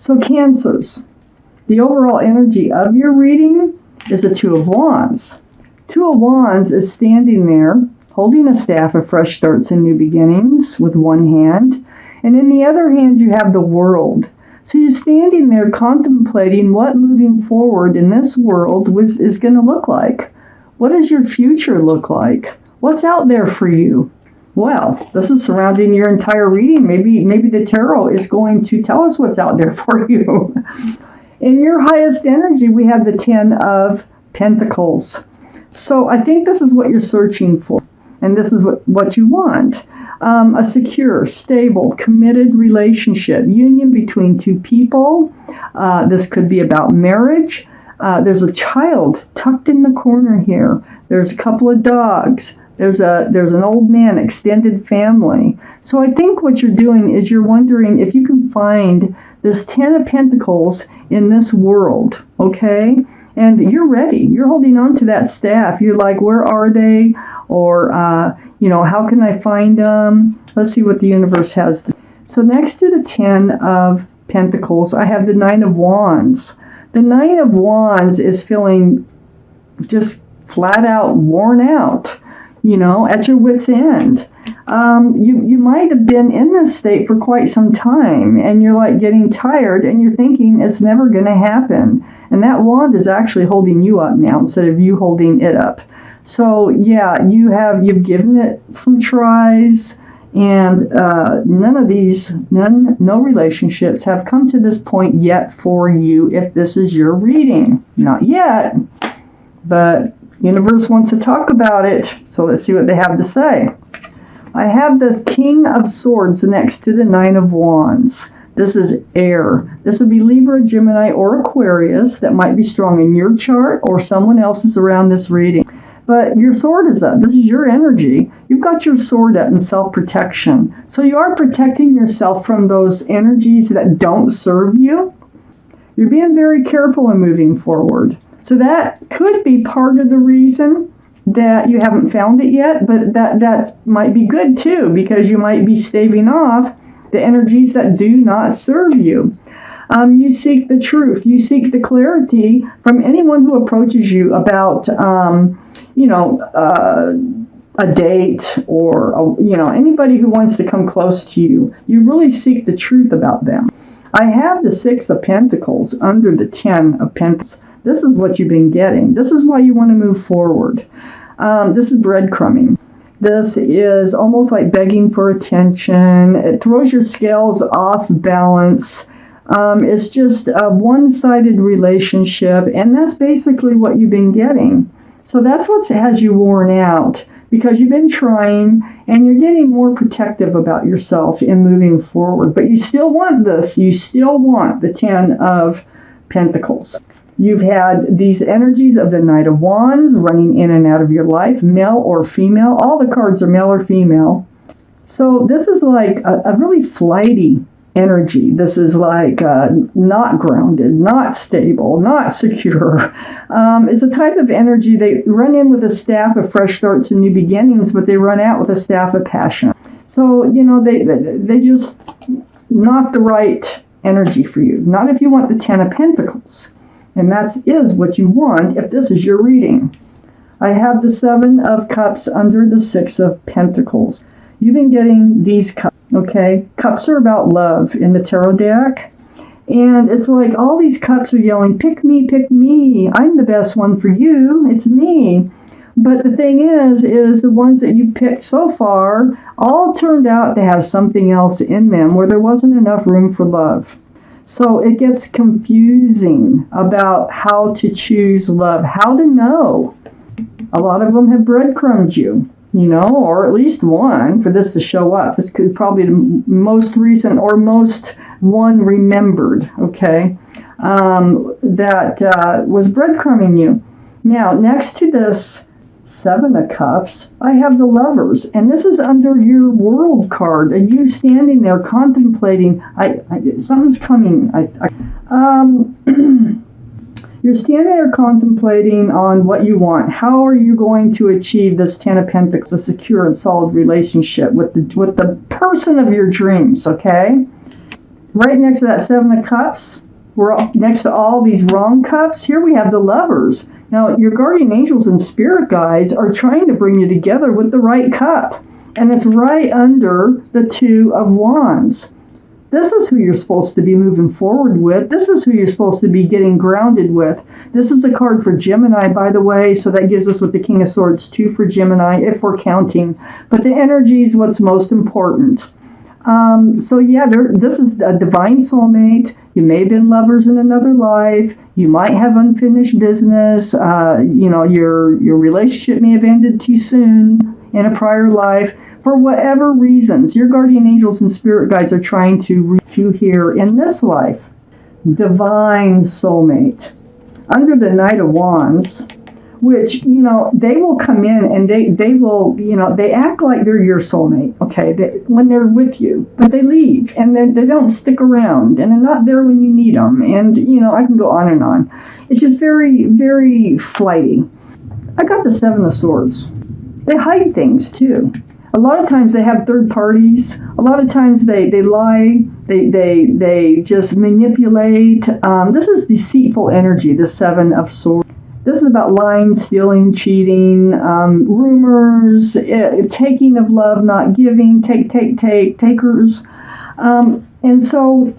So Cancers, the overall energy of your reading is the Two of Wands. Two of Wands is standing there holding a staff of fresh starts and new beginnings with one hand, and in the other hand you have the World. So you're standing there contemplating what moving forward in this world is going to look like. What does your future look like? What's out there for you? Well, this is surrounding your entire reading. Maybe the tarot is going to tell us what's out there for you. In your highest energy, we have the Ten of Pentacles. So I think this is what you're searching for, and this is what you want. A secure, stable, committed relationship, union between two people. This could be about marriage. There's a child tucked in the corner here. There's a couple of dogs. There's an old man, extended family. So I think what you're doing is you're wondering if you can find this Ten of Pentacles in this world, okay? And you're ready. You're holding on to that staff. You're like, where are they? Or, how can I find them? Let's see what the universe has. So next to the Ten of Pentacles, I have the Nine of Wands. The Nine of Wands is feeling just flat out worn out, at your wit's end. You might have been in this state for quite some time, and you're like getting tired, and you're thinking it's never going to happen. And that wand is actually holding you up now instead of you holding it up. So yeah, you've given it some tries, and no relationships have come to this point yet for you if this is your reading. Not yet, but universe wants to talk about it, so let's see what they have to say. I have the King of Swords next to the Nine of Wands. This is air. This would be Libra, Gemini, or Aquarius that might be strong in your chart or someone else's around this reading. But your sword is up. This is your energy. You've got your sword up in self-protection. So you are protecting yourself from those energies that don't serve you. You're being very careful in moving forward. So that could be part of the reason that you haven't found it yet, but that might be good too, because you might be staving off the energies that do not serve you. You seek the truth. You seek the clarity from anyone who approaches you about, a date or, anybody who wants to come close to you. You really seek the truth about them. I have the Six of Pentacles under the Ten of Pentacles. This is what you've been getting. This is why you want to move forward. This is breadcrumbing. This is almost like begging for attention. It throws your scales off balance. It's just a one-sided relationship, and that's basically what you've been getting. So that's what has you worn out, because you've been trying, and you're getting more protective about yourself in moving forward. But you still want this. You still want the Ten of Pentacles. You've had these energies of the Knight of Wands running in and out of your life, male or female. All the cards are male or female. So this is like a really flighty energy. This is like not grounded, not stable, not secure. It's a type of energy. They run in with a staff of fresh starts and new beginnings, but they run out with a staff of passion. So, they just not the right energy for you. Not if you want the Ten of Pentacles. And that is what you want if this is your reading. I have the Seven of Cups under the Six of Pentacles. You've been getting these cups, okay? Cups are about love in the tarot deck. And it's like all these cups are yelling, pick me, I'm the best one for you, it's me. But the thing is the ones that you picked so far all turned out to have something else in them where there wasn't enough room for love. So it gets confusing about how to choose love, how to know. A lot of them have breadcrumbed you, or at least one for this to show up. This could probably be the most recent or most one remembered, okay, that was breadcrumbing you. Now, next to this Seven of Cups, I have the Lovers, and this is under your World card. Are you standing there contemplating? Something's coming. You're standing there contemplating on what you want. How are you going to achieve this Ten of Pentacles, a secure and solid relationship with the person of your dreams? Okay. Right next to that Seven of Cups, next to all these wrong cups, here we have the Lovers. Now, your guardian angels and spirit guides are trying to bring you together with the right cup. And it's right under the Two of Wands. This is who you're supposed to be moving forward with. This is who you're supposed to be getting grounded with. This is a card for Gemini, by the way, so that gives us with the King of Swords 2 for Gemini, if we're counting. But the energy is what's most important. So yeah, this is a divine soulmate. You may have been lovers in another life. You might have unfinished business. Your relationship may have ended too soon in a prior life. For whatever reasons, your guardian angels and spirit guides are trying to reach you here in this life. Divine soulmate. Under the Knight of Wands, which, they will come in and they will, they act like they're your soulmate, okay, when they're with you, but they leave and they don't stick around and they're not there when you need them. And, I can go on and on. It's just very, very flighty. I got the Seven of Swords. They hide things too. A lot of times they have third parties. A lot of times they lie. They just manipulate. This is deceitful energy, the Seven of Swords. This is about lying, stealing, cheating, rumors, taking of love, not giving, takers. And so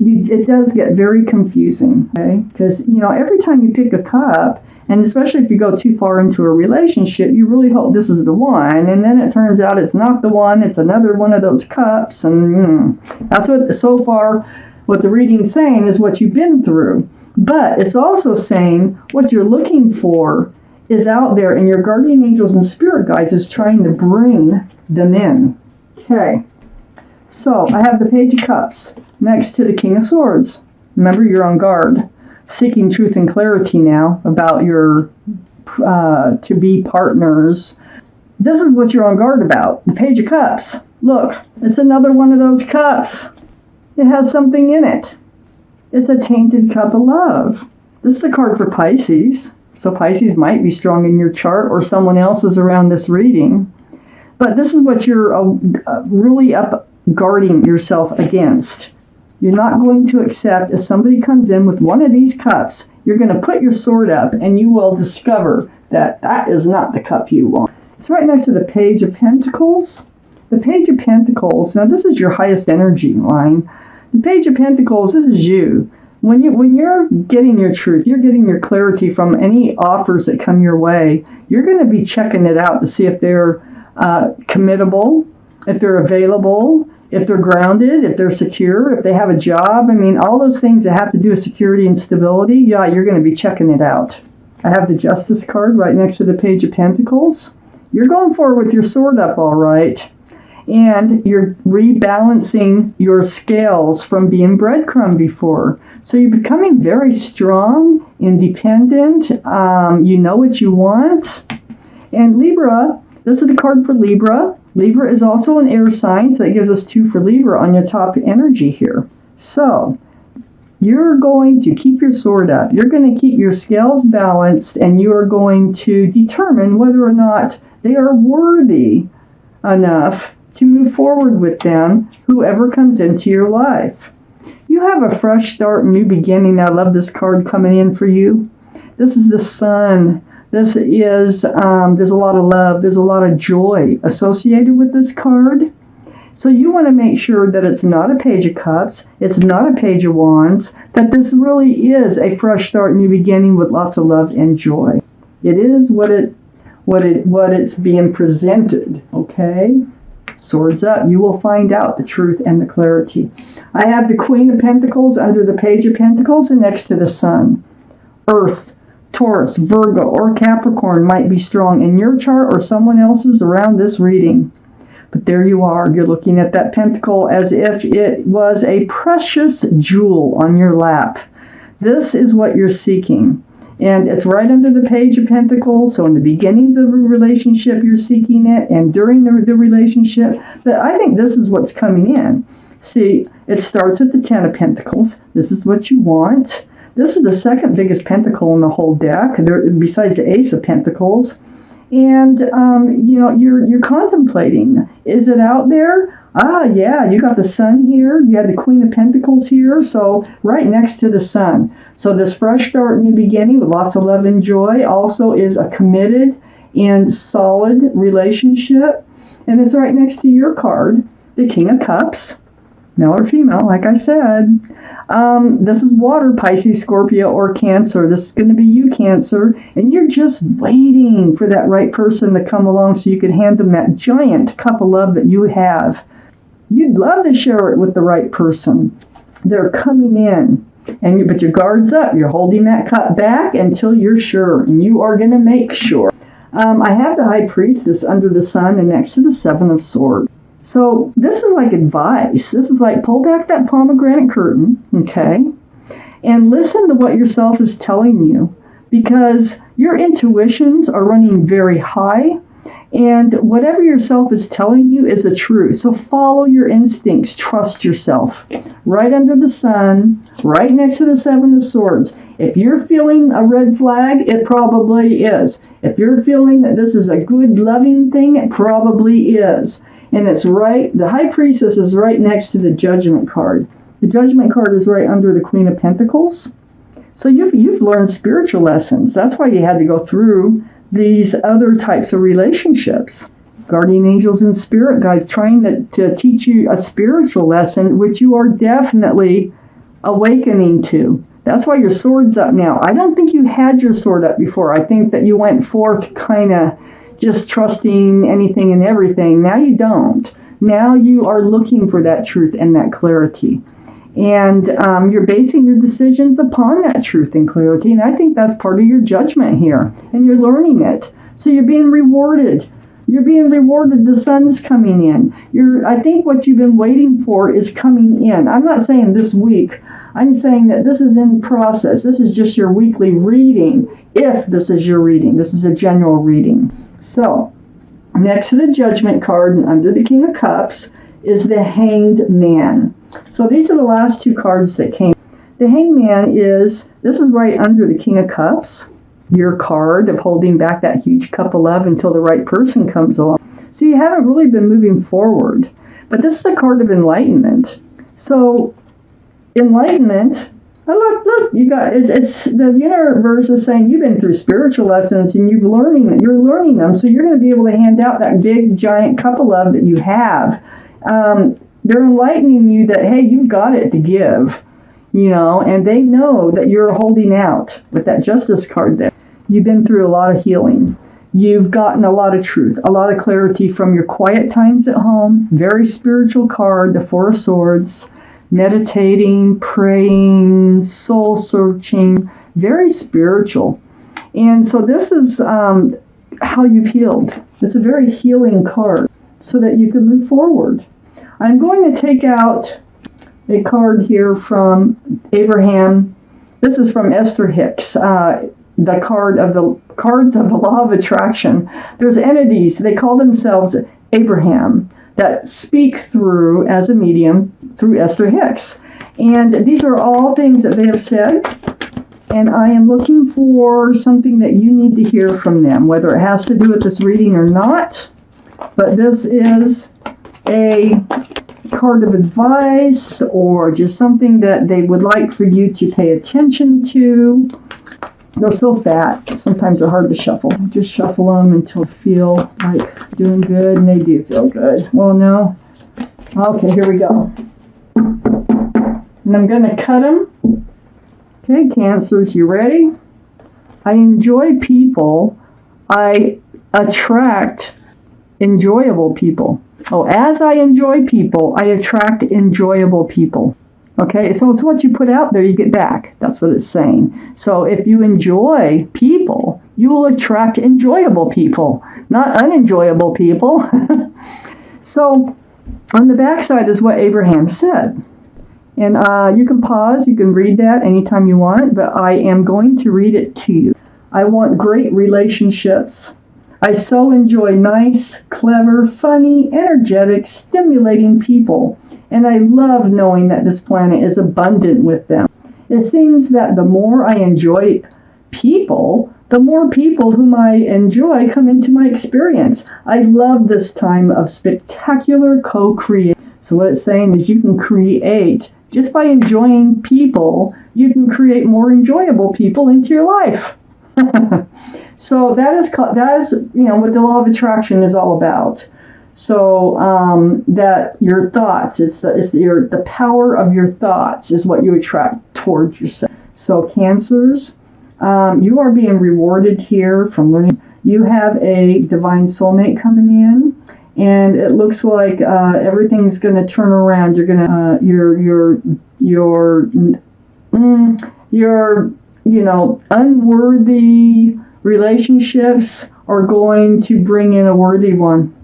it does get very confusing, okay? Because, every time you pick a cup, and especially if you go too far into a relationship, you really hope this is the one, and then it turns out it's not the one, it's another one of those cups, and that's what the reading's saying is what you've been through. But it's also saying what you're looking for is out there, and your guardian angels and spirit guides is trying to bring them in. Okay, so I have the Page of Cups next to the King of Swords. Remember, you're on guard, seeking truth and clarity now about your to-be partners. This is what you're on guard about, the Page of Cups. Look, it's another one of those cups. It has something in it. It's a tainted cup of love. This is a card for Pisces. So Pisces might be strong in your chart or someone else's around this reading. But this is what you're really up guarding yourself against. You're not going to accept if somebody comes in with one of these cups, you're going to put your sword up and you will discover that that is not the cup you want. It's right next to the Page of Pentacles. The Page of Pentacles, now this is your highest energy line. The Page of Pentacles, this is you. When you're getting your truth, you're getting your clarity from any offers that come your way, you're going to be checking it out to see if they're committable, if they're available, if they're grounded, if they're secure, if they have a job. I mean, all those things that have to do with security and stability, yeah, you're going to be checking it out. I have the Justice card right next to the Page of Pentacles. You're going forward with your sword up, all right. And you're rebalancing your scales from being breadcrumb before. So you're becoming very strong, independent. You know what you want. And Libra, this is the card for Libra. Libra is also an air sign, so that gives us 2 for Libra on your top energy here. So you're going to keep your sword up. You're going to keep your scales balanced, and you are going to determine whether or not they are worthy enough to move forward with them, whoever comes into your life. You have a fresh start, new beginning. I love this card coming in for you. This is the Sun. This is, there's a lot of love, there's a lot of joy associated with this card. So you want to make sure that it's not a Page of Cups, it's not a Page of Wands, that this really is a fresh start, new beginning with lots of love and joy. It is what it's being presented, okay? Swords up, you will find out the truth and the clarity. I have the Queen of Pentacles under the Page of Pentacles and next to the Sun. Earth, Taurus, Virgo, or Capricorn might be strong in your chart or someone else's around this reading. But there you are. You're looking at that pentacle as if it was a precious jewel on your lap. This is what you're seeking. And it's right under the Page of Pentacles. So in the beginnings of a relationship, you're seeking it. And during the relationship. But I think this is what's coming in. See, it starts with the Ten of Pentacles. This is what you want. This is the second biggest pentacle in the whole deck, besides the Ace of Pentacles. And, you're contemplating, is it out there? Yeah, you got the sun here. You had the Queen of Pentacles here. So right next to the sun. So this fresh start, new beginning with lots of love and joy also is a committed and solid relationship. And it's right next to your card, the King of Cups, male or female, like I said. This is water, Pisces, Scorpio, or Cancer. This is going to be you, Cancer. And you're just waiting for that right person to come along so you can hand them that giant cup of love that you have. You'd love to share it with the right person. They're coming in. But your guard's up. You're holding that cup back until you're sure. And you are going to make sure. I have the High Priestess under the sun and next to the Seven of Swords. So this is like advice. This is like pull back that pomegranate curtain, okay? And listen to what yourself is telling you, because your intuitions are running very high, and whatever yourself is telling you is the truth. So follow your instincts. Trust yourself. Right under the sun, right next to the Seven of Swords. If you're feeling a red flag, it probably is. If you're feeling that this is a good, loving thing, it probably is. And it's right, the High Priestess is right next to the Judgment card. The Judgment card is right under the Queen of Pentacles. So you've learned spiritual lessons. That's why you had to go through these other types of relationships. Guardian angels and spirit guides trying to teach you a spiritual lesson, which you are definitely awakening to. That's why your sword's up now. I don't think you had your sword up before. I think that you went forth kind of just trusting anything and everything. Now you don't. Now you are looking for that truth and that clarity. And you're basing your decisions upon that truth and clarity. And I think that's part of your judgment here. And you're learning it. So you're being rewarded. You're being rewarded. The sun's coming in. I think what you've been waiting for is coming in. I'm not saying this week. I'm saying that this is in process. This is just your weekly reading. If this is your reading. This is a general reading. So, next to the Judgment card and under the King of Cups is the Hanged Man. So these are the last two cards that came. The Hanged Man this is right under the King of Cups, your card of holding back that huge cup of love until the right person comes along. So you haven't really been moving forward. But this is a card of enlightenment. So, enlightenment, look, you got, it's the universe is saying you've been through spiritual lessons and you're learning them, so you're going to be able to hand out that big giant cup of love that you have. They're enlightening you that, hey, you've got it to give, and they know that you're holding out with that Justice card there. You've been through a lot of healing. You've gotten a lot of truth, a lot of clarity from your quiet times at home. Very spiritual card, the Four of Swords. Meditating, praying, soul searching, very spiritual. And so this is how you've healed. It's a very healing card so that you can move forward. I'm going to take out a card here from Abraham. This is from Esther Hicks, the cards of the Law of Attraction. There's entities, they call themselves Abraham, that speak through, as a medium, through Esther Hicks. And these are all things that they have said, and I am looking for something that you need to hear from them, whether it has to do with this reading or not. But this is a card of advice or just something that they would like for you to pay attention to. They're so fat, sometimes they're hard to shuffle. Just shuffle them until you feel like doing good, and they do feel good. Well, no. Okay, here we go. And I'm going to cut them. Okay, Cancers, you ready? I enjoy people. I attract enjoyable people. Oh, as I enjoy people, I attract enjoyable people. Okay, so it's what you put out there, you get back. That's what it's saying. So if you enjoy people, you will attract enjoyable people, not unenjoyable people. So on the backside is what Abraham said. And you can pause, you can read that anytime you want, but I am going to read it to you. I want great relationships. I so enjoy nice, clever, funny, energetic, stimulating people. And I love knowing that this planet is abundant with them. It seems that the more I enjoy people, the more people whom I enjoy come into my experience. I love this time of spectacular co-creation. So what it's saying is you can create, just by enjoying people, you can create more enjoyable people into your life. So that is what the law of attraction is all about. So that your thoughts, the power of your thoughts is what you attract towards yourself. So Cancers, you are being rewarded here from learning. You have a divine soulmate coming in, and it looks like everything's going to turn around. You're gonna your unworthy relationships are going to bring in a worthy one.